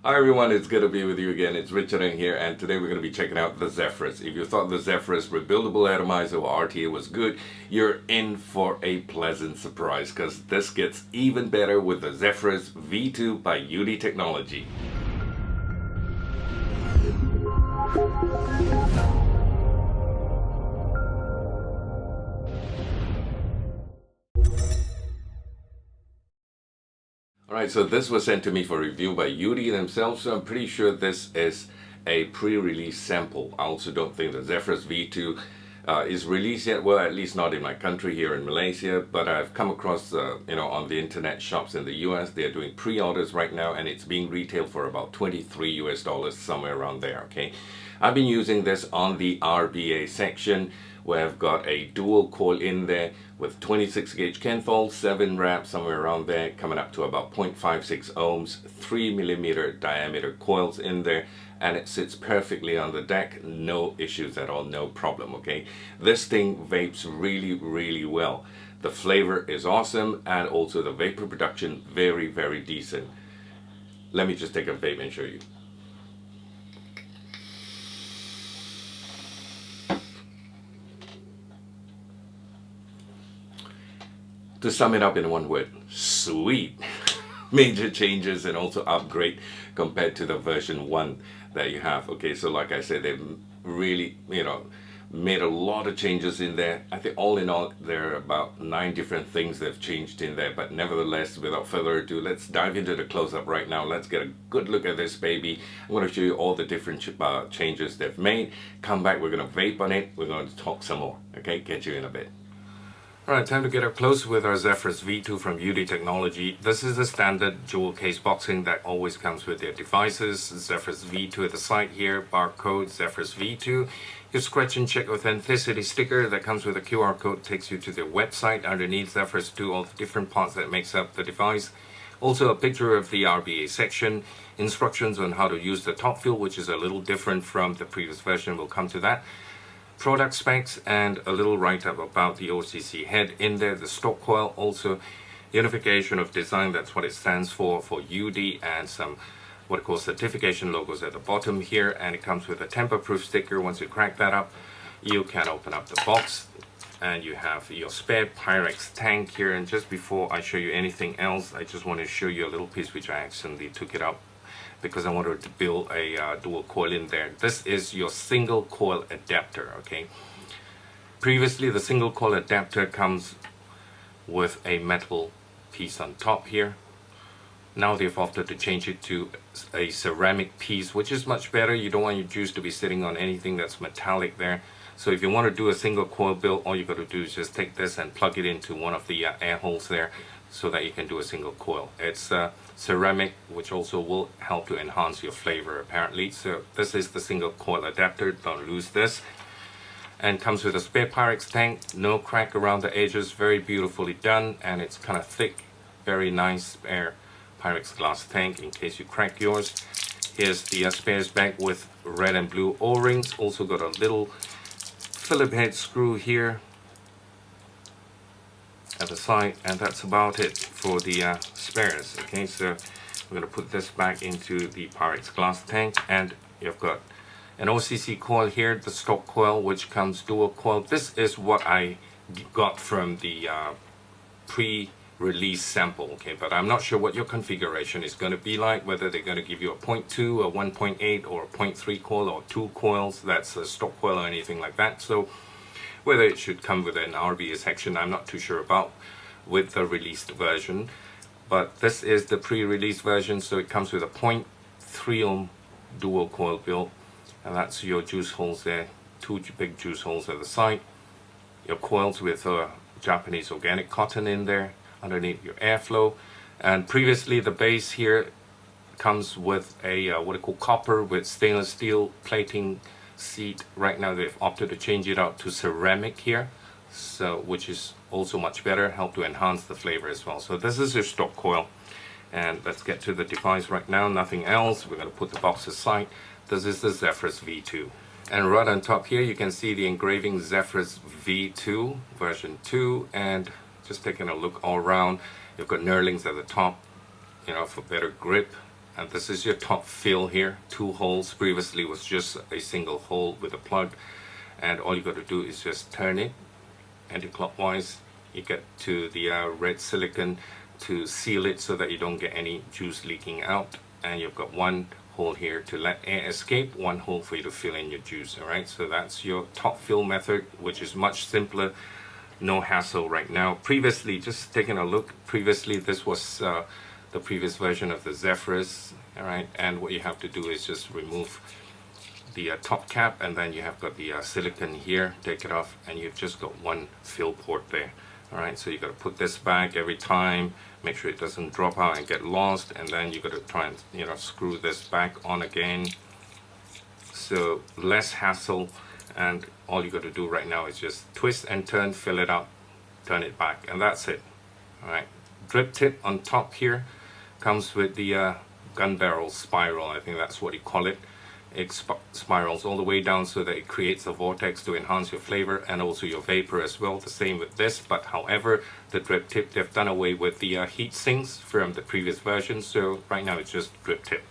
Hi everyone, it's good to be with you again. It's Richard in here, and today we're going to be checking out the Zephyrus. If you thought the Zephyrus rebuildable atomizer or RTA was good, you're in for a pleasant surprise because this gets even better with the Zephyrus V2 by Youde technology. Alright, so this was sent to me for review by Youde themselves, so I'm pretty sure this is a pre-release sample. I also don't think the Zephyrus V2 is released yet, well, at least not in my country here in Malaysia, but I've come across, on the internet shops in the US, they're doing pre-orders right now, and it's being retailed for about $23 somewhere around there, okay? I've been using this on the RBA section, where I've got a dual coil in there with 26 gauge Kenthal, 7 wraps, somewhere around there, coming up to about 0.56 ohms, 3mm diameter coils in there, and it sits perfectly on the deck, no issues at all, no problem, okay? This thing vapes really well. The flavor is awesome, and also the vapor production very decent. Let me just take a vape and show you. To sum it up in one word, sweet. Major changes and also upgrade compared to the version 1 that you have. Okay, so like I said, they've really, made a lot of changes in there. I think all in all, there are about 9 different things they've changed in there. But nevertheless, without further ado, let's dive into the close-up right now. Let's get a good look at this baby. I'm going to show you all the different changes they've made. Come back, we're going to vape on it. We're going to talk some more. Okay, catch you in a bit. Alright, time to get up close with our Zephyrus V2 from Youde Technology. This is the standard jewel case boxing that always comes with their devices. Zephyrus V2 at the side here, barcode Zephyrus V2. Your scratch and check authenticity sticker that comes with a QR code takes you to their website. Underneath Zephyrus 2, all the different parts that makes up the device. Also a picture of the RBA section, instructions on how to use the top fuel, which is a little different from the previous version. We'll come to that. Product specs and a little write-up about the OCC head in there, the stock coil, also unification of design, that's what it stands for Youde, and some what it calls certification logos at the bottom here, and it comes with a tamper-proof sticker. Once you crack that up, you can open up the box and you have your spare Pyrex tank here. And just before I show you anything else, I just want to show you a little piece which I accidentally took it out because I wanted to build a dual coil in there. This is your single coil adapter, okay? Previously, the single coil adapter comes with a metal piece on top here. Now they've opted to change it to a ceramic piece, which is much better. You don't want your juice to be sitting on anything that's metallic there. So if you want to do a single coil build, all you got to do is just take this and plug it into one of the air holes there, so that you can do a single coil. It's ceramic, which also will help to enhance your flavor apparently. So this is the single coil adapter, don't lose this. And comes with a spare Pyrex tank, no crack around the edges, very beautifully done, and it's kind of thick, very nice spare Pyrex glass tank in case you crack yours. Here's the spares bag with red and blue O-rings, also got a little Phillip head screw here at the side, and that's about it for the spares. Okay, so we're going to put this back into the Pyrex glass tank, and you've got an OCC coil here, the stock coil, which comes dual coil. This is what I got from the pre-release sample, okay, but I'm not sure what your configuration is going to be like, whether they're going to give you a 0.2, a 1.8, or a 0.3 coil, or 2 coils, that's a stock coil or anything like that. So whether it should come with an RBA section, I'm not too sure about with the released version. But this is the pre-release version, so it comes with a 0.3 ohm dual coil build. And that's your juice holes there, 2 big juice holes at the side. Your coils with Japanese organic cotton in there, underneath your airflow. And previously the base here comes with a what I call copper with stainless steel plating seat. Right now they've opted to change it out to ceramic here, so which is also much better, help to enhance the flavor as well. So this is your stock coil, and let's get to the device right now. Nothing else. We're going to put the box aside. This is the Zephyrus V2, and right on top here you can see the engraving Zephyrus V2 version 2, and just taking a look all around, you've got knurlings at the top, for better grip. And this is your top fill here, 2 holes. Previously was just a single hole with a plug, and all you got to do is just turn it anti-clockwise. You get to the red silicone to seal it so that you don't get any juice leaking out, and you've got 1 hole here to let air escape, 1 hole for you to fill in your juice. All right, so that's your top fill method, which is much simpler, no hassle right now. Previously, just taking a look, previously this was the previous version of the Zephyrus. All right, and what you have to do is just remove the top cap, and then you have got the silicone here, take it off, and you've just got 1 fill port there. All right, so you got to put this back every time, make sure it doesn't drop out and get lost, and then you got to try and, you know, screw this back on again. So less hassle, and all you got to do right now is just twist and turn, fill it up, turn it back, and that's it. All right, drip tip on top here comes with the gun barrel spiral, I think that's what you call it. It spirals all the way down so that it creates a vortex to enhance your flavor and also your vapor as well. The same with this, but however, the drip tip, they've done away with the heat sinks from the previous version, so right now it's just drip tip.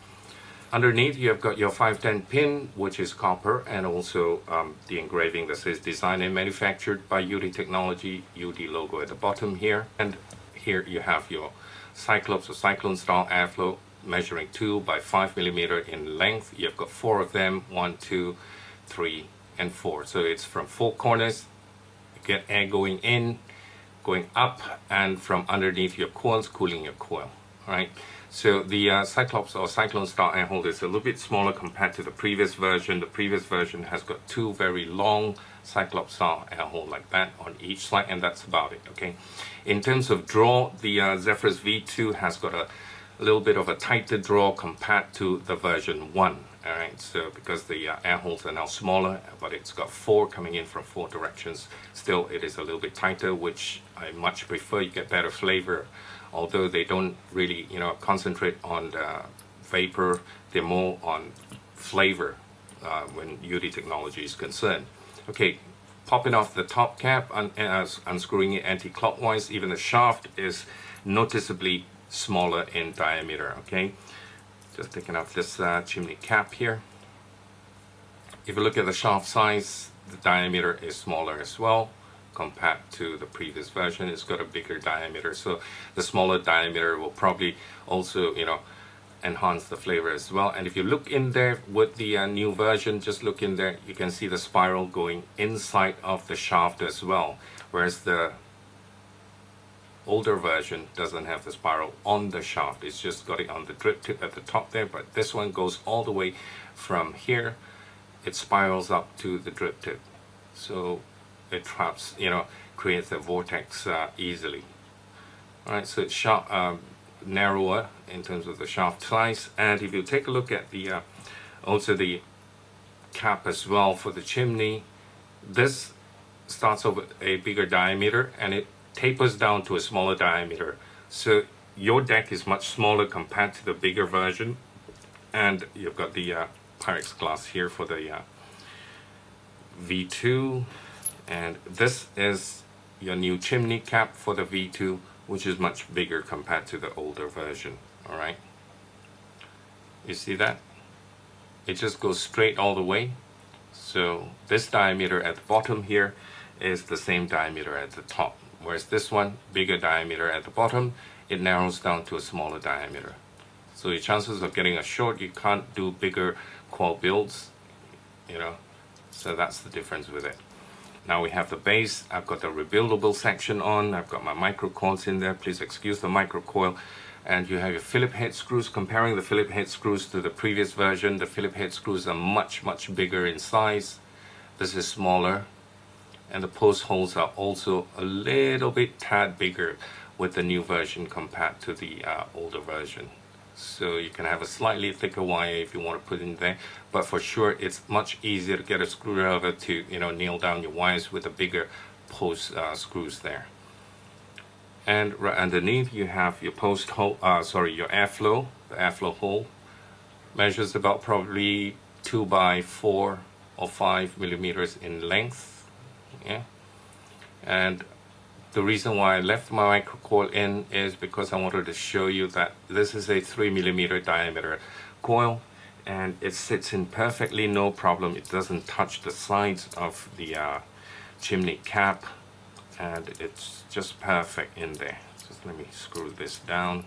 Underneath you have got your 510 pin, which is copper, and also the engraving that says designed and manufactured by Youde technology, Youde logo at the bottom here. And here you have your Cyclops or Cyclone style airflow, measuring 2 by 5 millimeter in length. You've got 4 of them, 1, 2, 3, and 4. So it's from 4 corners. You get air going in, going up, and from underneath your coils, cooling your coil. All right. So the Cyclops or Cyclone style air holder is a little bit smaller compared to the previous version. The previous version has got 2 very long Cyclops style air hole like that on each side, and that's about it. Okay. In terms of draw, the Zephyrus V2 has got a little bit of a tighter draw compared to the version 1. All right, so because the air holes are now smaller, but it's got 4 coming in from 4 directions, still it is a little bit tighter, which I much prefer. You get better flavor, although they don't really, you know, concentrate on the vapor, they're more on flavor when Youde technology is concerned. Okay, popping off the top cap and unscrewing it anti-clockwise. Even the shaft is noticeably smaller in diameter. Okay, just taking off this chimney cap here. If you look at the shaft size, the diameter is smaller as well compared to the previous version. It's got a bigger diameter, so the smaller diameter will probably also, you know, enhance the flavor as well. And if you look in there with the new version, just look in there, you can see the spiral going inside of the shaft as well, whereas the older version doesn't have the spiral on the shaft. It's just got it on the drip tip at the top there, but this one goes all the way from here. It spirals up to the drip tip, so it traps, you know, creates a vortex easily. All right, so it's narrower in terms of the shaft size. And if you take a look at the also the cap as well for the chimney, this starts off with a bigger diameter and it tapers down to a smaller diameter. So your deck is much smaller compared to the bigger version. And you've got the Pyrex glass here for the V2, and this is your new chimney cap for the V2, which is much bigger compared to the older version. All right, you see that? It just goes straight all the way. So this diameter at the bottom here is the same diameter at the top, whereas this one, bigger diameter at the bottom, it narrows down to a smaller diameter. So your chances of getting a short, you can't do bigger coil builds, you know, so that's the difference with it. Now we have the base. I've got the rebuildable section on. I've got my micro coils in there. Please excuse the micro coil. And you have your Phillip head screws. Comparing the Phillip head screws to the previous version, the Phillip head screws are much bigger in size. This is smaller, and the post holes are also a little bit tad bigger with the new version compared to the older version. So you can have a slightly thicker wire if you want to put in there, but for sure it's much easier to get a screwdriver to, you know, nail down your wires with the bigger post screws there. And right underneath you have your post hole, your airflow. The airflow hole measures about probably 2 by 4 or 5 millimeters in length. Yeah, and The reason why I left my microcoil in is because I wanted to show you that this is a 3mm diameter coil, and it sits in perfectly, no problem. It doesn't touch the sides of the chimney cap, and it's just perfect in there. Just let me screw this down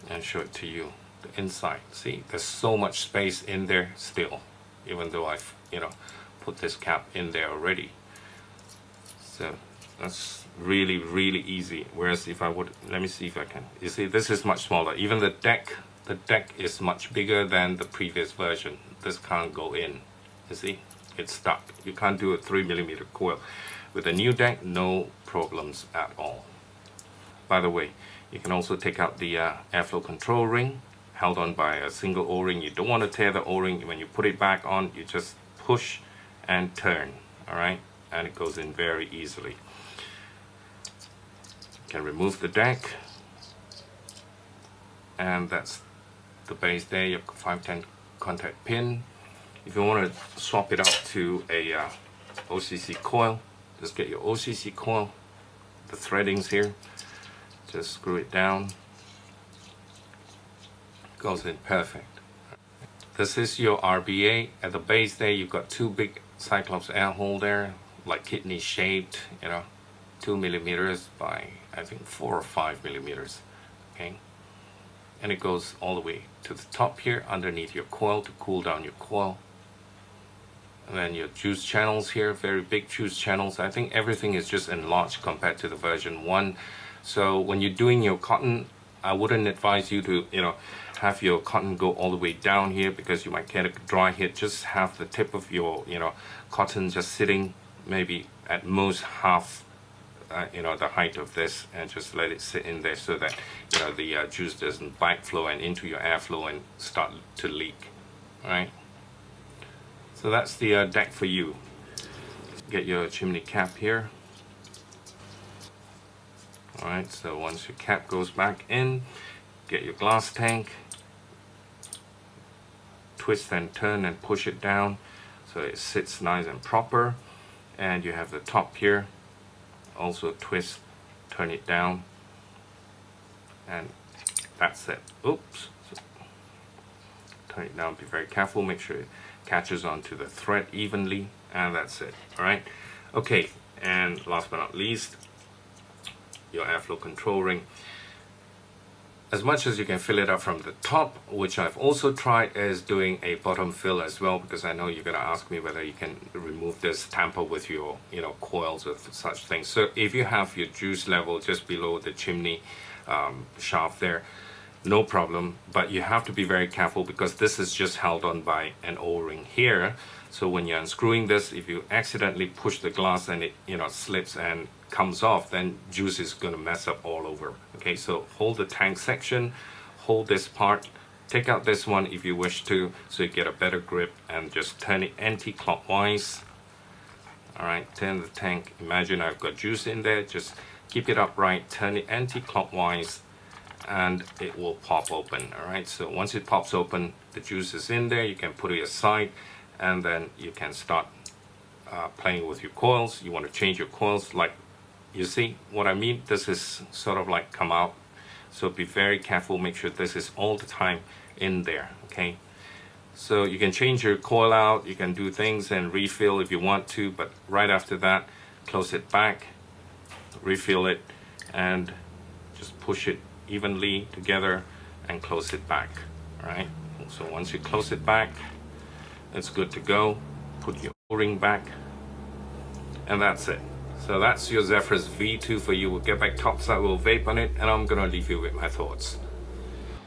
and show it to you. The inside, see, there's so much space in there still, even though I've put this cap in there already. So that's really easy. Whereas if I would, let me see if I can, you see, this is much smaller. Even the deck is much bigger than the previous version. This can't go in, you see, it's stuck. You can't do a 3mm coil. With a new deck, no problems at all. By the way, you can also take out the airflow control ring, held on by a single O-ring. You don't want to tear the O-ring. When you put it back on, you just push and turn, all right? And it goes in very easily. You can remove the deck, and that's the base there, your 510 contact pin. If you want to swap it out to a OCC coil, just get your OCC coil, the threadings here, just screw it down, goes in perfect. This is your RBA. At the base there, you've got two big Cyclops air hole there, like kidney shaped, 2mm by I think 4 or 5mm, okay? And it goes all the way to the top here underneath your coil to cool down your coil. And then your juice channels here, very big juice channels. I think everything is just enlarged compared to the version 1. So when you're doing your cotton, I wouldn't advise you to, have your cotton go all the way down here, because you might get a dry hit. Just have the tip of your, cotton just sitting maybe at most half, the height of this, and just let it sit in there so that, the juice doesn't backflow and into your airflow and start to leak, right? So that's the deck for you. Get your chimney cap here. Alright, so once your cap goes back in, get your glass tank, twist and turn and push it down so it sits nice and proper. And you have the top here, also twist, turn it down, and that's it. Oops. Turn it down, be very careful, make sure it catches onto the thread evenly, and that's it. Alright, okay, and last but not least, your airflow control ring. As much as you can fill it up from the top, which I've also tried, is doing a bottom fill as well, because I know you're going to ask me whether you can remove this, tamper with your coils with such things. So if you have your juice level just below the chimney shaft there, no problem, but you have to be very careful, because this is just held on by an O-ring here. So when you're unscrewing this, if you accidentally push the glass and it slips and comes off, then juice is going to mess up all over. Okay, so hold the tank section, hold this part, take out this one if you wish to, so you get a better grip, and just turn it anti-clockwise. All right, turn the tank. Imagine I've got juice in there, just keep it upright, turn it anti-clockwise, and it will pop open. All right, so once it pops open, the juice is in there, you can put it aside, and then you can start playing with your coils. You want to change your coils, like you see what I mean. This is sort of like come out, so be very careful, make sure this is all the time in there. Okay, so you can change your coil out, you can do things and refill if you want to, but right after that, close it back, refill it, and just push it evenly together and close it back. All right, so once you close it back, it's good to go. Put your O-ring back, and that's it. So that's your Zephyrus V2 for you. We'll get back topside, we'll vape on it, and I'm gonna leave you with my thoughts.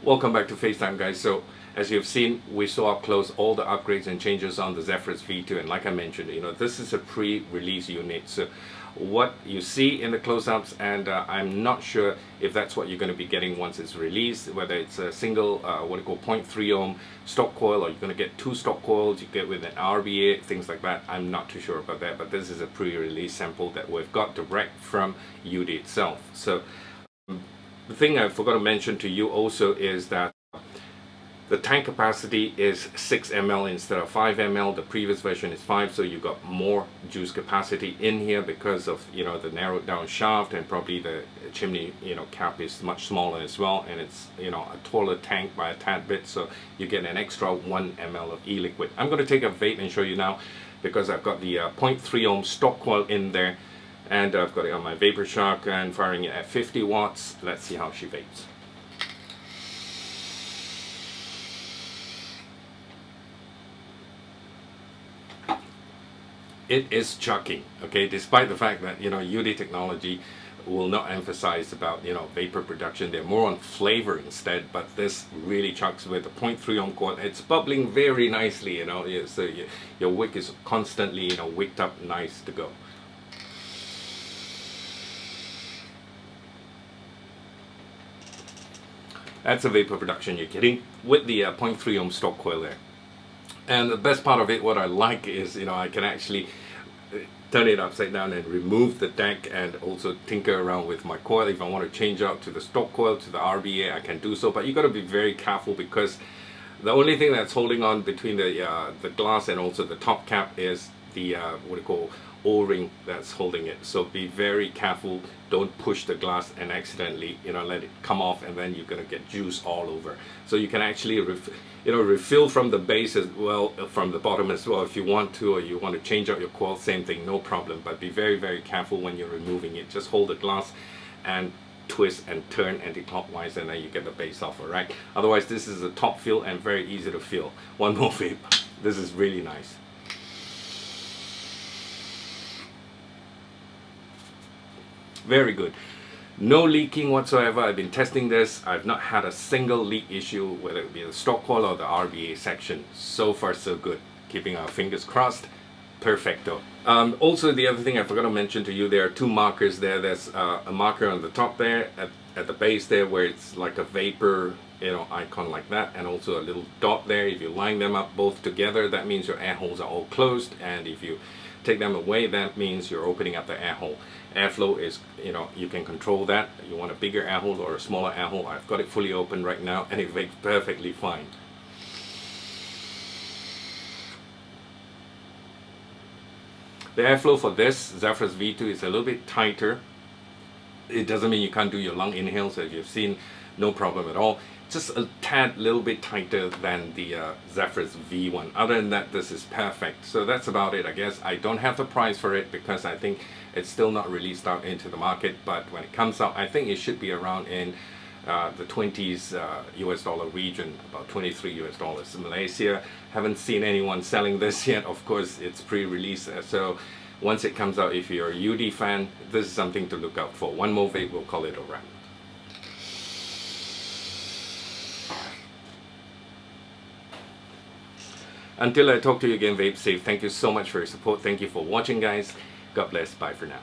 Welcome back to FaceTime, guys. So as you've seen, we saw up close all the upgrades and changes on the Zephyrus V2, and like I mentioned, this is a pre-release unit. So what you see in the close-ups, and I'm not sure if that's what you're going to be getting once it's released, whether it's a single what you call 0.3 ohm stock coil, or you're going to get two stock coils you get with an RBA, things like that. I'm not too sure about that, but this is a pre-release sample that we've got direct from Youde itself. So the thing I forgot to mention to you also is that The tank capacity is 6 ml instead of 5 ml. The previous version is 5, so you got more juice capacity in here because of, you know, the narrowed down shaft, and probably the chimney, you know, cap is much smaller as well, and it's, you know, a taller tank by a tad bit, so you get an extra 1 ml of e-liquid. I'm going to take a vape and show you now, because I've got the 0.3 ohm stock coil in there, and I've got it on my Vapor Shark and firing it at 50 watts. Let's see how she vapes. It is chucking, okay, despite the fact that, you know, Youde technology will not emphasize about, you know, vapor production. They're more on flavor instead, but this really chucks with a 0.3 ohm coil. It's bubbling very nicely, you know, so your wick is constantly, you know, wicked up nice to go. That's the vapor production you're getting with the 0.3 ohm stock coil there. And the best part of it, what I like is, you know, I can actually turn it upside down and remove the deck, and also tinker around with my coil. If I want to change out to the stock coil, to the RBA, I can do so. But you got to be very careful, because the only thing that's holding on between the glass and also the top cap is the what do you call, O-ring that's holding it. So be very careful. Don't push the glass and accidentally, you know, let it come off, and then you're gonna get juice all over. So you can actually refill from the base as well, from the bottom as well, if you want to, or you want to change out your coil, same thing, no problem. But be very, very careful when you're removing it. Just hold the glass and twist and turn anti-clockwise, and then you get the base off. All right, otherwise this is a top fill and very easy to fill. One more vape. This is really nice. Very good. No leaking whatsoever. I've been testing this. I've not had a single leak issue, whether it be the stock coil or the RBA section. So far so good. Keeping our fingers crossed. Perfecto. Also, the other thing I forgot to mention to you, there are two markers there. There's a marker on the top there, at the base there, where it's like a vapor, you know, icon like that, and also a little dot there. If you line them up both together, that means your air holes are all closed, and if you take them away, that means you're opening up the air hole. Airflow is, you know, you can control that. You want a bigger air hole or a smaller air hole. I've got it fully open right now, and it vapes perfectly fine. The airflow for this Zephyrus V2 is a little bit tighter. It doesn't mean you can't do your lung inhales, as you've seen, no problem at all. Just a tad little bit tighter than the Zephyrus V1. Other than that, this is perfect. So that's about it, I guess. I don't have the price for it, because I think it's still not released out into the market. But when it comes out, I think it should be around in the 20s US dollar region, about 23 US dollars. In Malaysia, haven't seen anyone selling this yet. Of course, it's pre-release, so once it comes out, if you're a Youde fan, this is something to look out for. One more vape, we'll call it a wrap. Until I talk to you again, vape safe. Thank you so much for your support. Thank you for watching, guys. God bless. Bye for now.